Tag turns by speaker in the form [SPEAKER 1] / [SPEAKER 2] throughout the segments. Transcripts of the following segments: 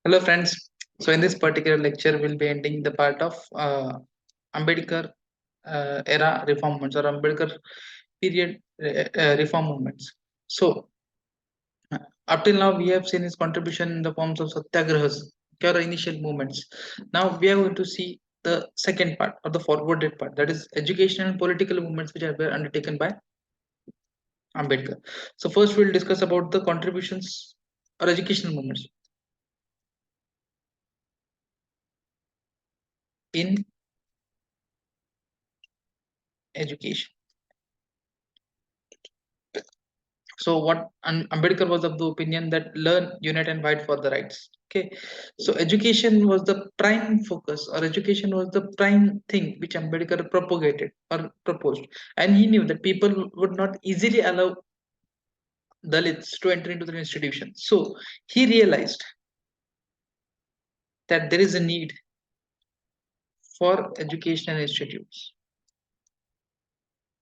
[SPEAKER 1] Hello, friends. So, in this particular lecture, we'll be ending the part of Ambedkar era reform movements or Ambedkar period reform movements. So, uh, up till now, we have seen his contribution in the forms of satyagrahas, or initial movements. Now, we are going to see the second part or the forwarded part, that is, educational and political movements which are were undertaken by Ambedkar. So, first, we'll discuss about the contributions or educational movements in education. So what Ambedkar was of the opinion that learn, unite, and fight for the rights. Okay, so education was the prime focus, or education was the prime thing which Ambedkar propagated or proposed, and he knew that people would not easily allow Dalits to enter into the institution. So he realized that there is a need for educational institutes.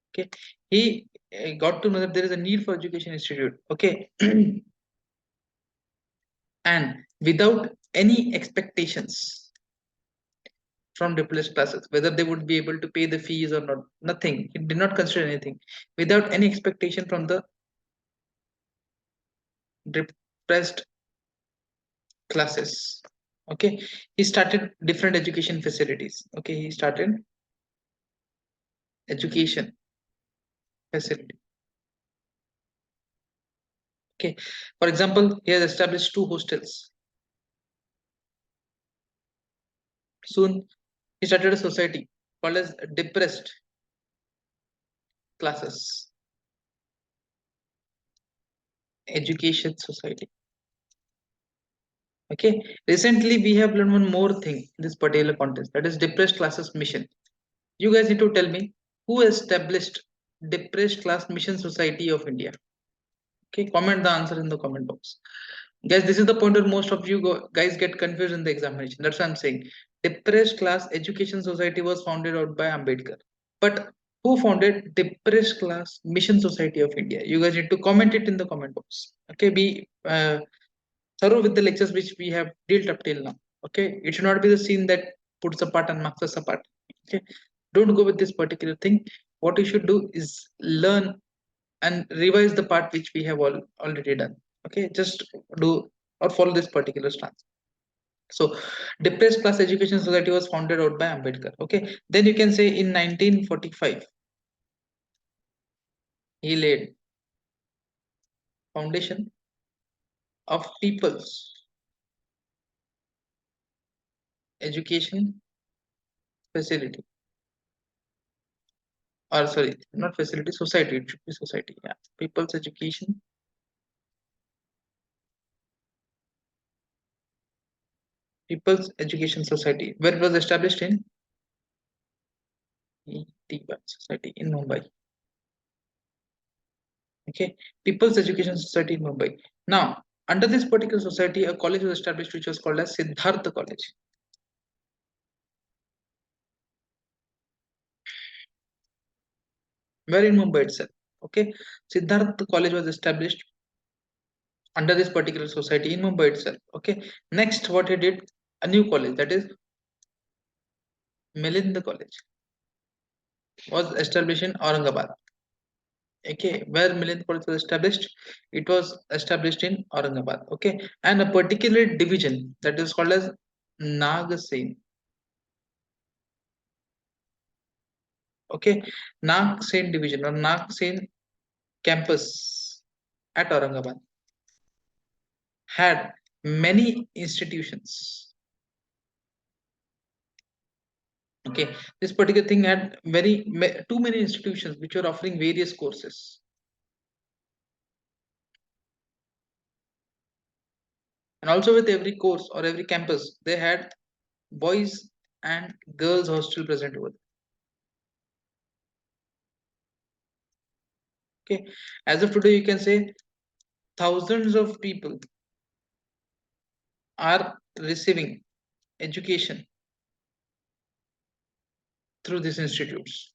[SPEAKER 1] Okay, he got to know that there is a need for education institute. Okay. And without any expectations from depressed classes, whether they would be able to pay the fees or not, nothing. He did not consider anything. Without any expectation from the depressed classes. Okay, he started different education facilities. Okay, he started education facility. Okay, for example, he has established 2 hostels. Soon, he started a society called as depressed classes education society. Okay, recently we have learned one more thing in this particular context, that is depressed classes mission. You guys need to tell me who established depressed class mission society of India. Okay, comment the answer in the comment box. Guys, this is the point where most of you guys get confused in the examination. That's what I'm saying. Depressed class education society was founded out by Ambedkar. But who founded depressed class mission society of India? You guys need to comment it in the comment box. Okay, be thorough with the lectures which we have dealt up till now. Okay, it should not be the scene that puts apart and marks us apart. Okay, don't go with this particular thing. What you should do is learn and revise the part which we have already done. Okay, just do or follow this particular stance. So, depressed class education society was founded out by Ambedkar. Okay, then you can say in 1945 he laid foundation of people's education facility, or sorry, not facility, society. It should be society. Yeah, people's education society, where it was established in ETY society in Mumbai. Okay, people's education society in Mumbai. Now, under this particular society, a college was established which was called as Siddhartha College. Where in Mumbai itself. Okay, Siddhartha College was established under this particular society in Mumbai itself. Okay, next what he did, a new college, that is Milinda College, was established in Aurangabad. Okay, where Milinda College was established, it was established in Aurangabad. Okay, and a particular division that is called as Nagasen. Okay, Nagasen division or Nagasen campus at Aurangabad had many institutions. Okay, this particular thing had too many institutions which were offering various courses. And also with every course or every campus, they had boys and girls hostel present over there. Okay, as of today, you can say thousands of people are receiving education through these institutes.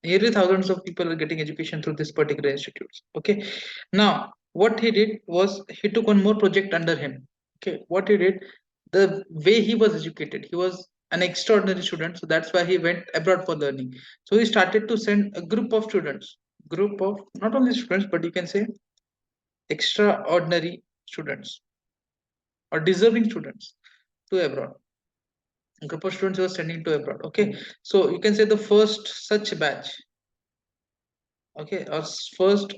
[SPEAKER 1] Nearly thousands of people are getting education through this particular institutes. Okay, now What he did was he took one more project under him. Okay, what he did, the way he was educated, he was an extraordinary student, so that's why he went abroad for learning. So he started to send a group of students, group of not only students, but you can say extraordinary students or deserving students to abroad. A group of students was sending to abroad. Okay, so you can say the first such batch, okay, or first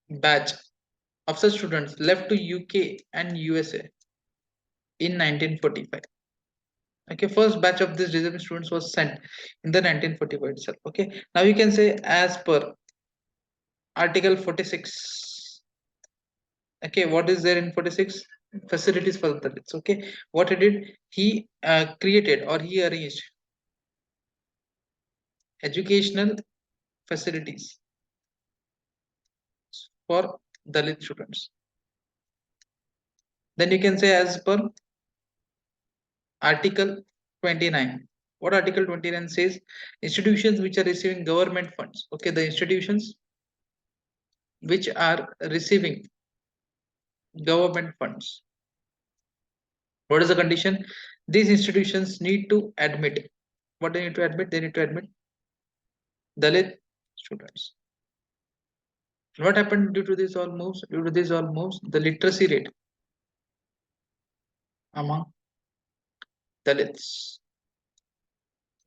[SPEAKER 1] batch of such students left to UK and USA in 1945. Okay, first batch of these reserving students was sent in the 1945 itself. Okay, now you can say as per Article 46. Okay, what is there in 46? Facilities for the Dalits. Okay, what he did, he created or he arranged educational facilities for Dalit students. Then you can say as per Article 29. What Article 29 says? Institutions which are receiving government funds. Okay, the institutions which are receiving government funds. What is the condition? These institutions need to admit. What they need to admit? They need to admit Dalit students. What happened due to these all moves? Due to these all moves, the literacy rate among Dalits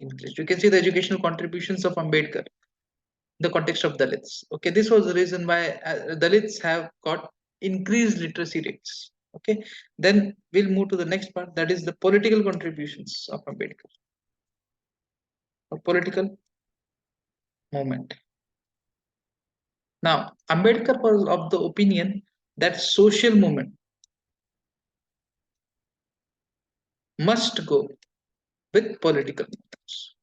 [SPEAKER 1] increased. You can see the educational contributions of Ambedkar in the context of Dalits. Okay, this was the reason why Dalits have got increased literacy rates. Okay, then we'll move to the next part, that is the political contributions of Ambedkar or political movement. Now, Ambedkar was of the opinion that social movement must go with political movements.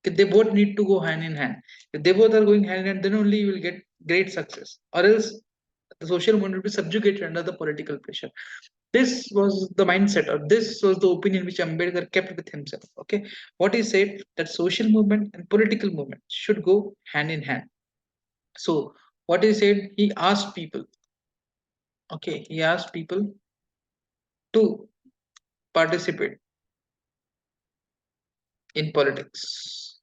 [SPEAKER 1] They both need to go hand in hand. If they both are going hand in hand, then only you will get great success. Or else the social movement will be subjugated under the political pressure. This was the mindset, or this was the opinion which Ambedkar kept with himself. Okay, what he said, that social movement and political movement should go hand in hand. So what he said, he asked people. Okay, he asked people to participate in politics.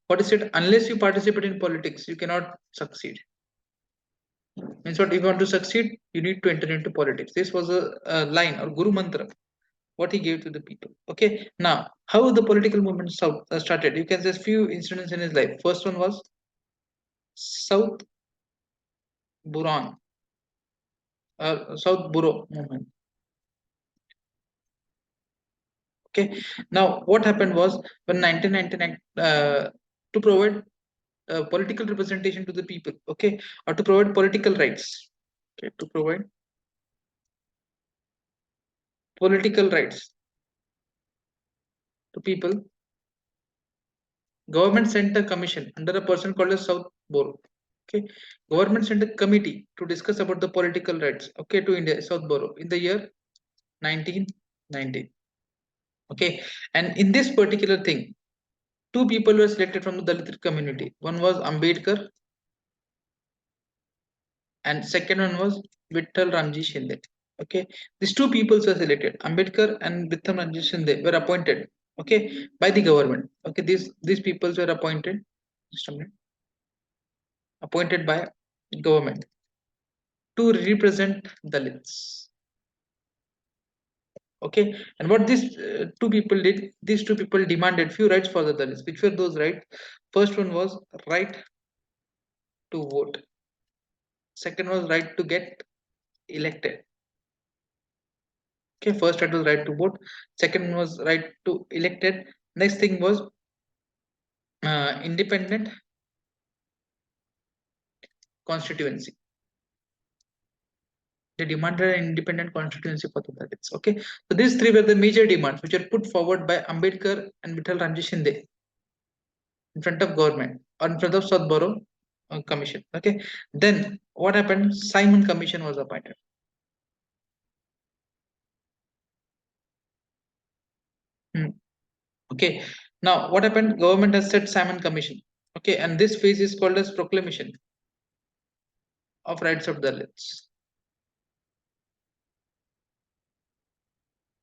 [SPEAKER 1] What is it? Unless you participate in politics, you cannot succeed. Means what? If you want to succeed, you need to enter into politics. This was a line or Guru Mantra, what he gave to the people. Okay, now how the political movement started? You can say few incidents in his life. First one was South Buran, South Buro movement. Okay, now what happened was when 1999 to provide political representation to the people. Okay, or to provide political rights. Okay, to provide political rights to people, government sent a commission under a person called as South Boro. Okay, government sent a committee to discuss about the political rights. Okay, to India, South Boro in the year 1990. Okay, and in this particular thing, two people were selected from the Dalit community. One was Ambedkar, and second one was Vittal Ramji Shinde. Okay, these two people were selected. Ambedkar and Vittal Ramji Shinde were appointed. Okay, by the government. Okay, these people were appointed. Just a minute. Appointed by government to represent Dalits. Okay, and what these two people did, these two people demanded few rights for the Dalits. Which were those rights? First one was right to vote. Second was right to get elected. Okay, first right was right to vote. Second was right to elected. Next thing was independent constituency. They demanded an independent constituency for the Dalits. Okay, so these three were the major demands which were put forward by Ambedkar and Vittal Ramji Shinde in front of government or in front of Southborough Commission. Okay, then what happened? Simon Commission was appointed. Hmm. Okay, now what happened? Government has set Simon Commission. Okay, and this phase is called as proclamation of rights of Dalits.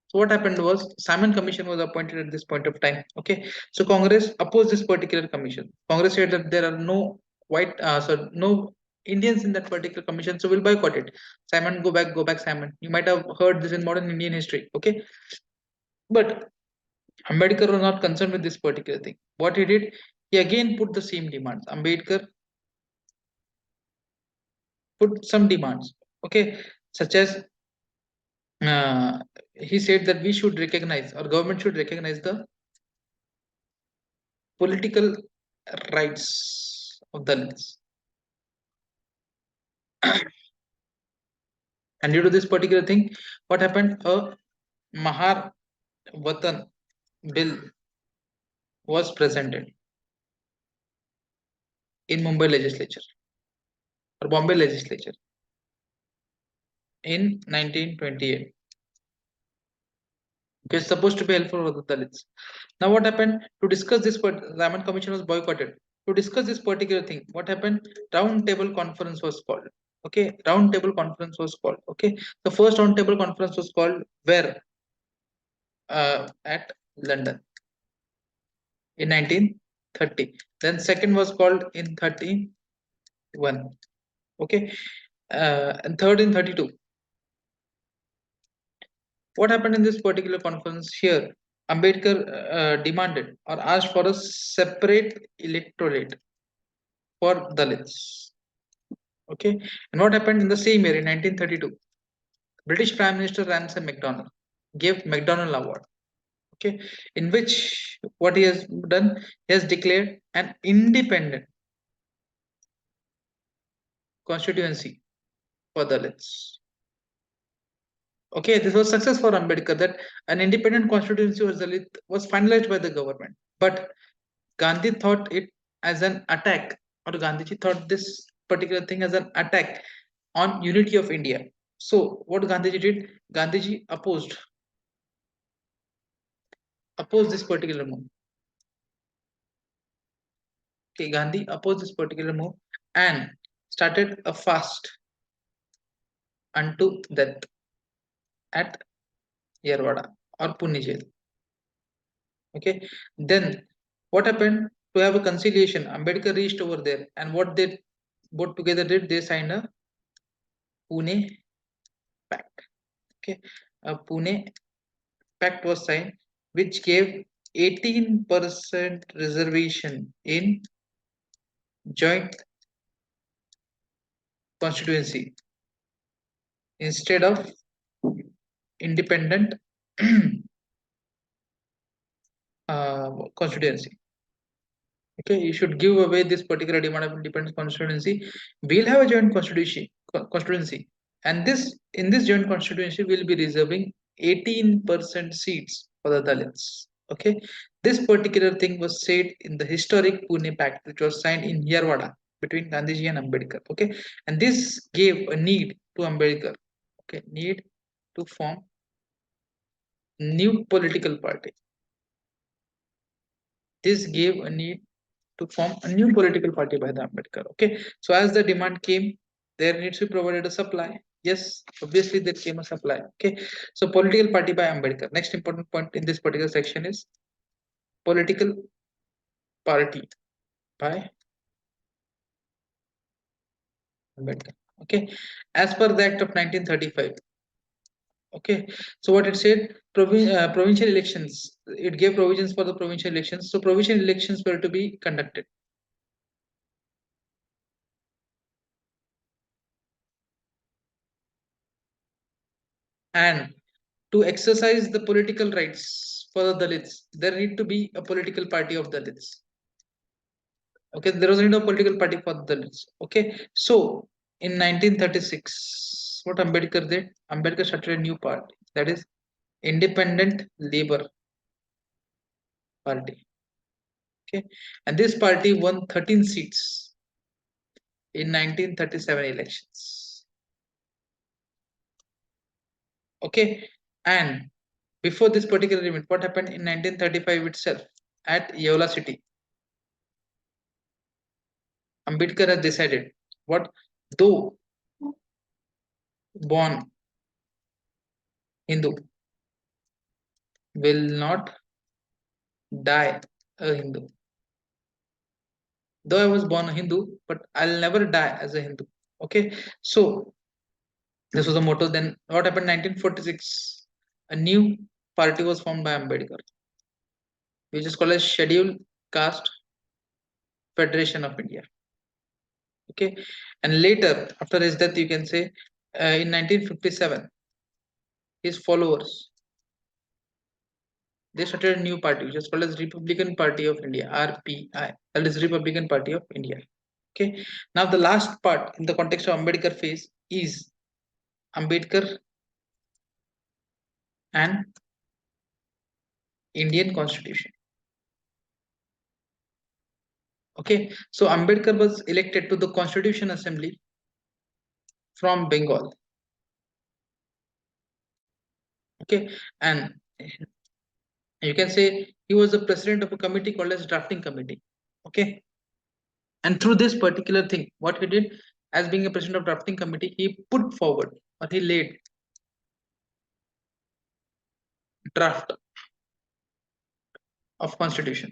[SPEAKER 1] So what happened was Simon Commission was appointed at this point of time. Okay, so Congress opposed this particular commission. Congress said that there are no no Indians in that particular commission, so we'll boycott it. Simon, go back, Simon. You might have heard this in modern Indian history. Okay, but Ambedkar was not concerned with this particular thing. What he did, he again put the same demands. Ambedkar put some demands. Okay, such as uh, he said that we should recognize, or government should recognize the political rights of Dalits. And due to this particular thing, what happened? A Mahar Vatan bill was presented in Mumbai legislature or Bombay legislature in 1928. It's supposed to be helpful for the Dalits. Now, what happened to discuss this? Raman Commission was boycotted. To discuss this particular thing, what happened? Round table conference was called. Okay, round table conference was called. Okay, the first round table conference was called where? At London in 1930. Then second was called in 31. Okay, and third in 32. What happened in this particular conference here? Ambedkar demanded or asked for a separate electorate for Dalits. Okay, and what happened in the same year in 1932? British Prime Minister Ramsay MacDonald gave MacDonald Award. Okay, in which what he has done, he has declared an independent constituency for Dalits. Okay, this was success for Ambedkar that an independent constituency was Dalit was finalized by the government. But Gandhi thought it as an attack, or Gandhiji thought this particular thing as an attack on unity of India. So what Gandhiji did? Gandhiji opposed this particular move. Okay, Gandhi opposed this particular move and started a fast unto death at Yerwada or Pune jail. Okay, then what happened to have a conciliation? Ambedkar reached over there, and what they both together did, they signed a Pune Pact. Okay, a Pune Pact was signed, which gave 18% reservation in joint constituency instead of independent constituency. Okay, you should give away this particular demand of independent constituency. We'll have a joint constituency, and this in this joint constituency we'll be reserving 18% seats for the Dalits. Okay, this particular thing was said in the historic Pune Pact, which was signed in Yerwada between Gandhiji and Ambedkar. Okay, and this gave a need to Ambedkar. Okay, need to form new political party. This gave a need to form a new political party by the Ambedkar. Okay, so as the demand came, there needs to be provided a supply. Yes, obviously there came a supply. Okay, so political party by Ambedkar. Next important point in this particular section is political party by Ambedkar. Okay, as per the Act of 1935. Okay, so what it said, provincial elections. It gave provisions for the provincial elections. So provincial elections were to be conducted. And to exercise the political rights for the Dalits, there need to be a political party of Dalits. Okay, there was no political party for the Dalits. Okay, so in 1936, what Ambedkar did? Ambedkar started a new party, that is Independent Labour Party. Okay, and this party won 13 seats in 1937 elections. Okay, and before this particular event, what happened in 1935 itself at Yeola city? Ambedkar has decided what, though born Hindu, will not die a Hindu. Though I was born a Hindu, but I'll never die as a Hindu. Okay, so this was the motto. Then what happened? 1946, a new party was formed by Ambedkar, which is called as Scheduled Caste Federation of India. Okay, and later after his death, you can say in 1957, his followers, they started a new party which is called as Republican Party of India, RPI. That is Republican Party of India. Okay. Now the last part in the context of Ambedkar phase is Ambedkar and Indian Constitution. Okay. So Ambedkar was elected to the Constitution Assembly from Bengal. Okay. And you can say he was the president of a committee called as Drafting Committee. Okay. And through this particular thing, what he did as being a president of Drafting Committee, he put forward or he laid draft of constitution.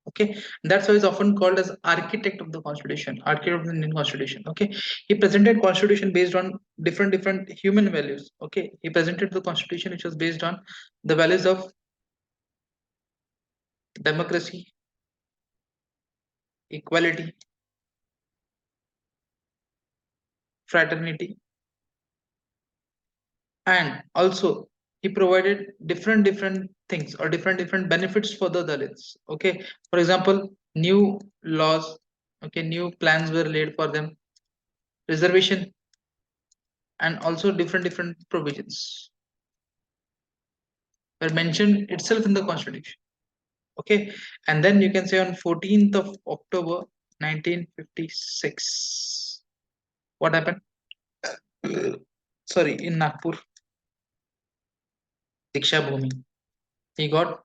[SPEAKER 1] Okay, that's why he's often called as architect of the constitution, architect of the Indian constitution. Okay, he presented constitution based on different human values. Okay, he presented the constitution which was based on the values of democracy, equality, fraternity, and also he provided different things or different benefits for the Dalits. Okay, for example, new laws, okay, new plans were laid for them, reservation, and also different provisions were mentioned itself in the constitution. Okay, and then you can say on 14th of October 1956, what happened? Sorry, in Nagpur, Diksha Bhumi, he got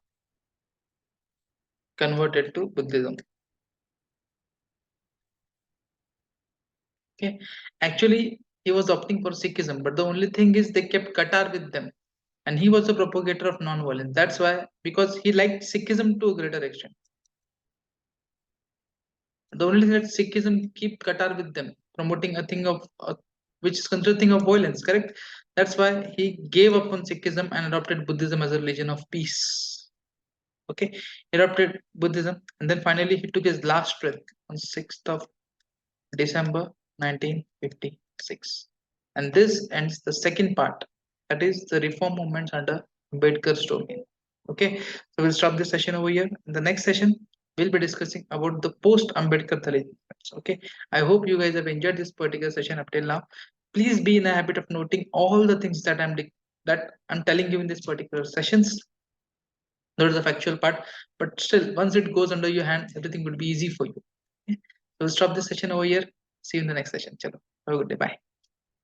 [SPEAKER 1] converted to Buddhism. Okay, actually he was opting for Sikhism, but the only thing is they kept Qatar with them, and he was a propagator of non-violence. That's why, because he liked Sikhism to a greater extent. The only thing that Sikhism keep Qatar with them, promoting a thing of which is considered a thing of violence, correct? That's why he gave up on Sikhism and adopted Buddhism as a religion of peace. Okay, he adopted Buddhism, and then finally he took his last breath on 6th of December 1956. And this ends the second part, that is the reform movements under Ambedkar's domain. Okay, so we'll stop this session over here. In the next session, we'll be discussing about the post-Ambedkar Dalit movements. Okay, I hope you guys have enjoyed this particular session up till now. Please be in a habit of noting all the things that I'm telling you in this particular sessions. That is the factual part, but still, once it goes under your hand, everything will be easy for you. Okay? So we'll stop this session over here. See you in the next session. Chalo. Have a good day. Bye.